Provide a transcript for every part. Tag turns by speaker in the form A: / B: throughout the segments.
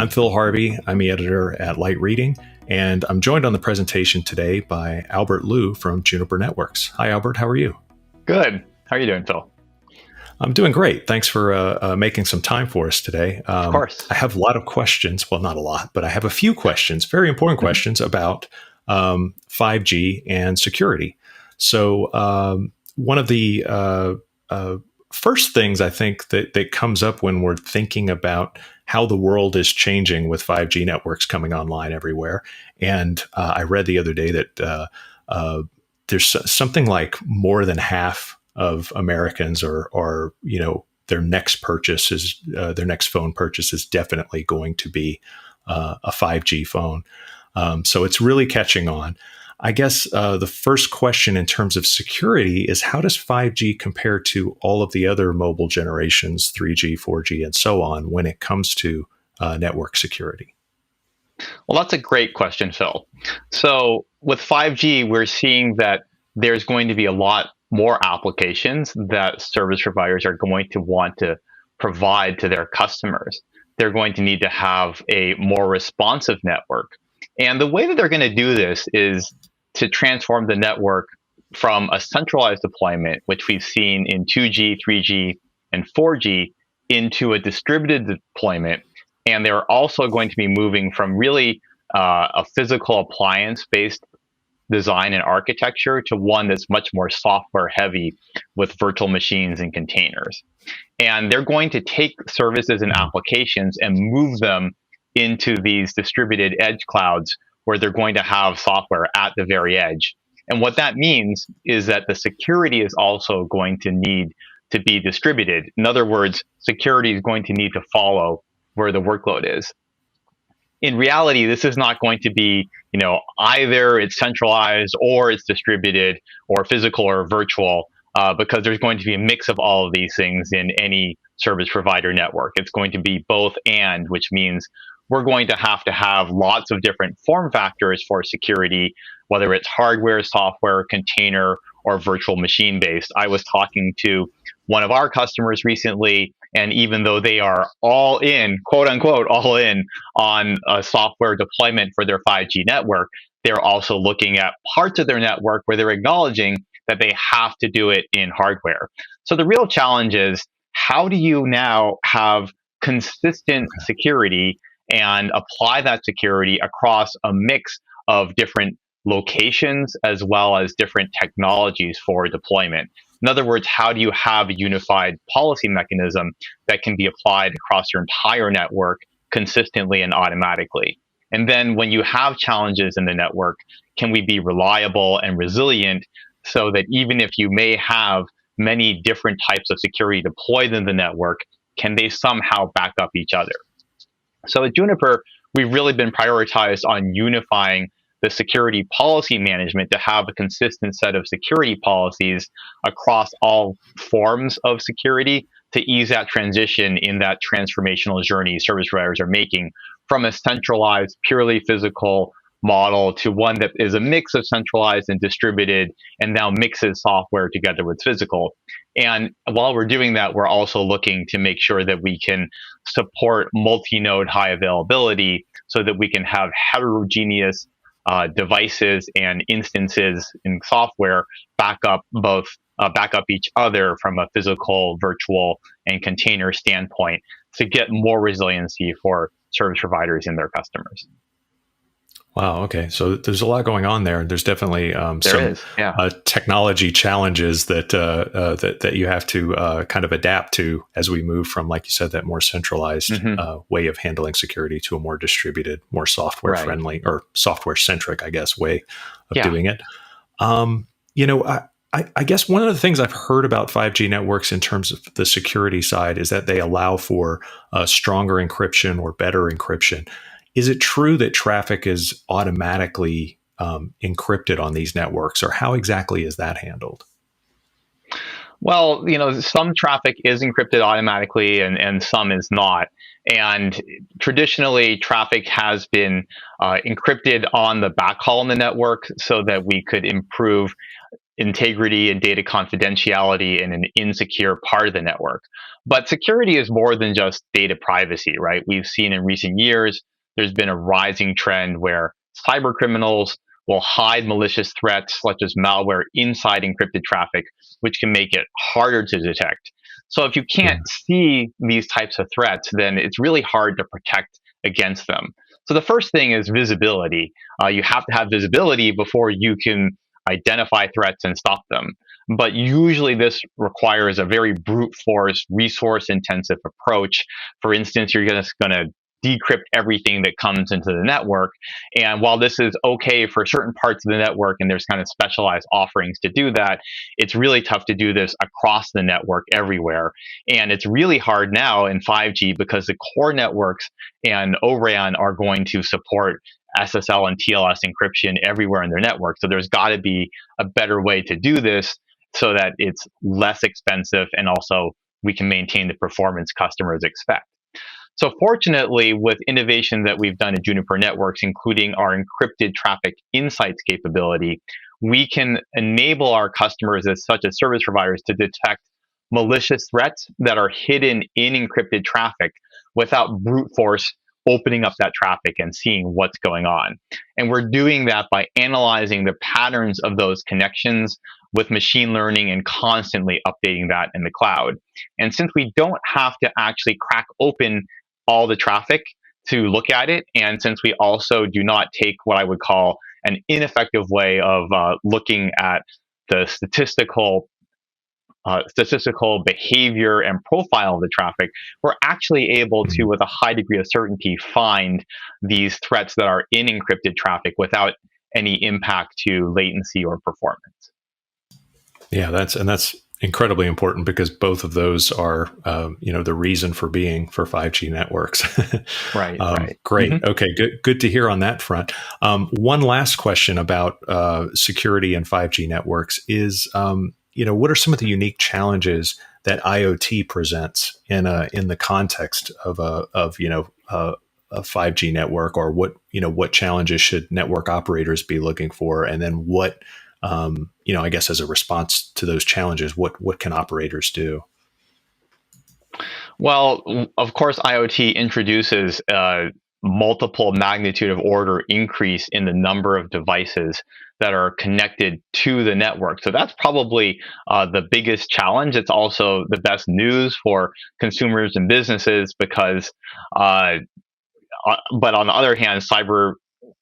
A: I'm Phil Harvey. I'm the editor at Light Reading, and I'm joined on the presentation today by Albert Liu from Juniper Networks. Hi, Albert. How are you?
B: Good. How are you doing, Phil?
A: I'm doing great. Thanks for making some time for us today.
B: Of course.
A: I have a lot of questions. Well, not a lot, but I have a few questions, very important questions about 5G and security. So one of the first things I think that comes up when we're thinking about how the world is changing with 5G networks coming online everywhere. And I read the other day that there's something like more than half of Americans are their next purchase is their next phone purchase is definitely going to be a 5G phone. So it's really catching on. I guess the first question in terms of security is, how does 5G compare to all of the other mobile generations, 3G, 4G, and so on, when it comes to network security?
B: Well, that's a great question, Phil. So with 5G, we're seeing that there's going to be a lot more applications that service providers are going to want to provide to their customers. They're going to need to have a more responsive network. And the way that they're going to do this is to transform the network from a centralized deployment, which we've seen in 2G, 3G, and 4G, into a distributed deployment. And they're also going to be moving from really a physical appliance-based design and architecture to one that's much more software heavy with virtual machines and containers. And they're going to take services and applications and move them into these distributed edge clouds where they're going to have software at the very edge. And what that means is that the security is also going to need to be distributed. In other words, security is going to need to follow where the workload is. In reality, this is not going to be, either it's centralized or it's distributed or physical or virtual, because there's going to be a mix of all of these things in any service provider network. It's going to be both and, which means we're going to have lots of different form factors for security, whether it's hardware, software, container, or virtual machine based. I was talking to one of our customers recently, and even though they are all in, quote unquote, all in on a software deployment for their 5G network, they're also looking at parts of their network where they're acknowledging that they have to do it in hardware. So the real challenge is, how do you now have consistent security and apply that security across a mix of different locations as well as different technologies for deployment? In other words, how do you have a unified policy mechanism that can be applied across your entire network consistently and automatically? And then when you have challenges in the network, can we be reliable and resilient so that even if you may have many different types of security deployed in the network, can they somehow back up each other? So at Juniper, we've really been prioritized on unifying the security policy management to have a consistent set of security policies across all forms of security to ease that transition in that transformational journey service providers are making from a centralized, purely physical model to one that is a mix of centralized and distributed, and now mixes software together with physical. And while we're doing that, we're also looking to make sure that we can support multi-node high availability so that we can have heterogeneous devices and instances in software back up each other from a physical, virtual, and container standpoint to get more resiliency for service providers and their customers.
A: Wow. Okay. So there's a lot going on there. There's definitely some technology challenges that you have to kind of adapt to as we move from, like you said, that more centralized way of handling security to a more distributed, more software friendly or software centric, I guess, way of doing it. I guess one of the things I've heard about 5G networks in terms of the security side is that they allow for stronger encryption or better encryption. Is it true that traffic is automatically encrypted on these networks, or how exactly is that handled?
B: Well, some traffic is encrypted automatically and some is not. And traditionally, traffic has been encrypted on the backhaul in the network so that we could improve integrity and data confidentiality in an insecure part of the network. But security is more than just data privacy, right? We've seen in recent years, there's been a rising trend where cyber criminals will hide malicious threats such as malware inside encrypted traffic, which can make it harder to detect. So if you can't
A: Yeah.
B: see these types of threats, then it's really hard to protect against them. So the first thing is visibility. You have to have visibility before you can identify threats and stop them. But usually, this requires a very brute force, resource intensive approach. For instance, you're just going to decrypt everything that comes into the network. And while this is okay for certain parts of the network, and there's kind of specialized offerings to do that, it's really tough to do this across the network everywhere. And it's really hard now in 5G because the core networks and ORAN are going to support SSL and TLS encryption everywhere in their network. So there's got to be a better way to do this so that it's less expensive and also we can maintain the performance customers expect. So fortunately, with innovation that we've done at Juniper Networks, including our encrypted traffic insights capability, we can enable our customers, as such as service providers, to detect malicious threats that are hidden in encrypted traffic without brute force opening up that traffic and seeing what's going on. And we're doing that by analyzing the patterns of those connections with machine learning and constantly updating that in the cloud. And since we don't have to actually crack open all the traffic to look at it, and since we also do not take what I would call an ineffective way of looking at the statistical behavior and profile of the traffic, we're actually able to,
A: Mhm.
B: with a high degree of certainty, find these threats that are in encrypted traffic without any impact to latency or performance.
A: Yeah, that's incredibly important because both of those are, the reason for being for 5G networks.
B: Right, right.
A: Great.
B: Hmm.
A: Okay, good to hear on that front. One last question about security and 5G networks is, what are some of the unique challenges that IoT presents in the context of a 5G network, or what challenges should network operators be looking for, and then what I guess as a response to those challenges, what can operators do?
B: Well, of course, IoT introduces a multiple magnitude of order increase in the number of devices that are connected to the network. So that's probably the biggest challenge. It's also the best news for consumers and businesses because, but on the other hand, cyber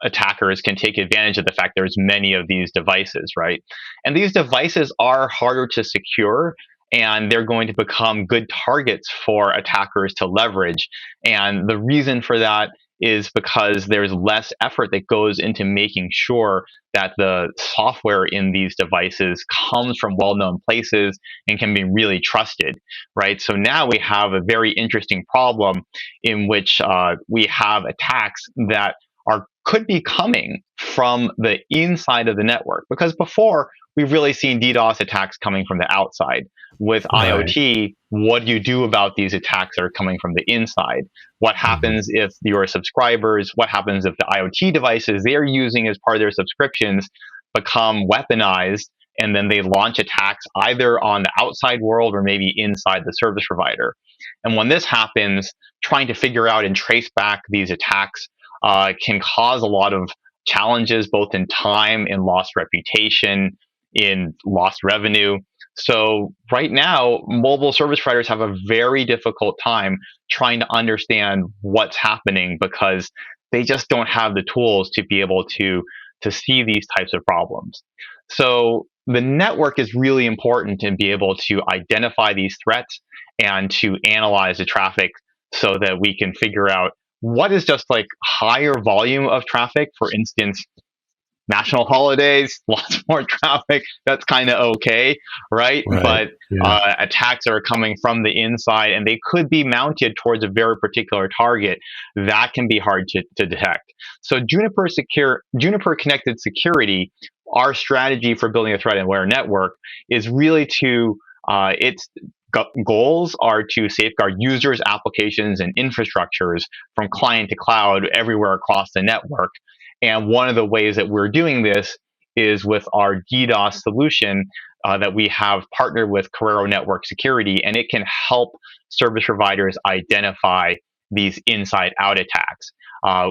B: attackers can take advantage of the fact there's many of these devices, right? And these devices are harder to secure and they're going to become good targets for attackers to leverage. And the reason for that is because there's less effort that goes into making sure that the software in these devices comes from well-known places and can be really trusted, right? So now we have a very interesting problem in which we have attacks that could be coming from the inside of the network, because before we've really seen DDoS attacks coming from the outside. With
A: Right.
B: IoT, what do you do about these attacks that are coming from the inside? What
A: Hmm.
B: happens if your subscribers, what happens if the IoT devices they're using as part of their subscriptions become weaponized and then they launch attacks either on the outside world or maybe inside the service provider? And when this happens, trying to figure out and trace back these attacks can cause a lot of challenges, both in time, in lost reputation, in lost revenue. So, right now, mobile service providers have a very difficult time trying to understand what's happening because they just don't have the tools to be able to see these types of problems. So, the network is really important to be able to identify these threats and to analyze the traffic so that we can figure out what is just like higher volume of traffic. For instance, national holidays, lots more traffic. That's kind of okay, right?
A: Right.
B: But
A: Yeah.
B: attacks are coming from the inside and they could be mounted towards a very particular target. That can be hard to detect. So Juniper Connected Security, our strategy for building a threat aware network is really to its goals are to safeguard users, applications, and infrastructures from client to cloud everywhere across the network. And one of the ways that we're doing this is with our DDoS solution that we have partnered with Carrero Network Security, and it can help service providers identify these inside-out attacks.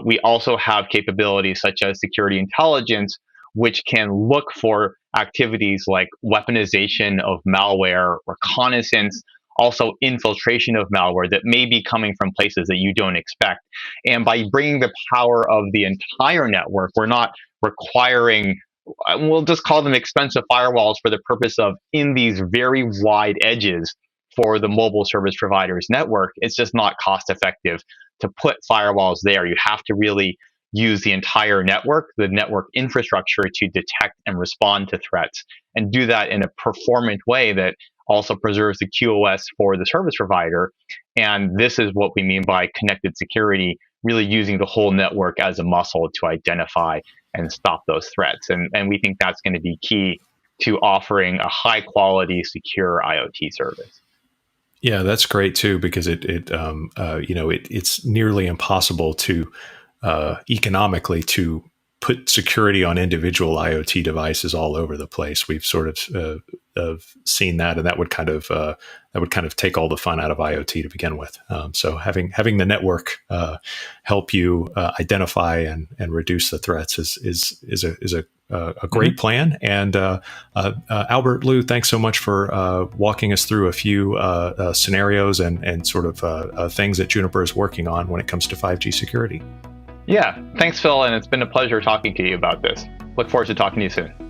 B: We also have capabilities such as security intelligence, which can look for activities like weaponization of malware, reconnaissance, also infiltration of malware that may be coming from places that you don't expect. And by bringing the power of the entire network, we're not requiring, we'll just call them expensive firewalls for the purpose of in these very wide edges for the mobile service provider's network. It's just not cost effective to put firewalls there. You have to really use the entire network, the network infrastructure, to detect and respond to threats, and do that in a performant way that also preserves the QoS for the service provider. And this is what we mean by connected security, really using the whole network as a muscle to identify and stop those threats. And we think that's going to be key to offering a high quality, secure IoT service.
A: Yeah, that's great too, because it's nearly impossible to economically to put security on individual IoT devices all over the place. We've sort of seen that, and that would kind of take all the fun out of IoT to begin with. So having the network help you identify and reduce the threats is a great plan. And Albert, Lou, thanks so much for walking us through a few scenarios and sort of things that Juniper is working on when it comes to 5G security.
B: Yeah, thanks, Phil, and it's been a pleasure talking to you about this. Look forward to talking to you soon.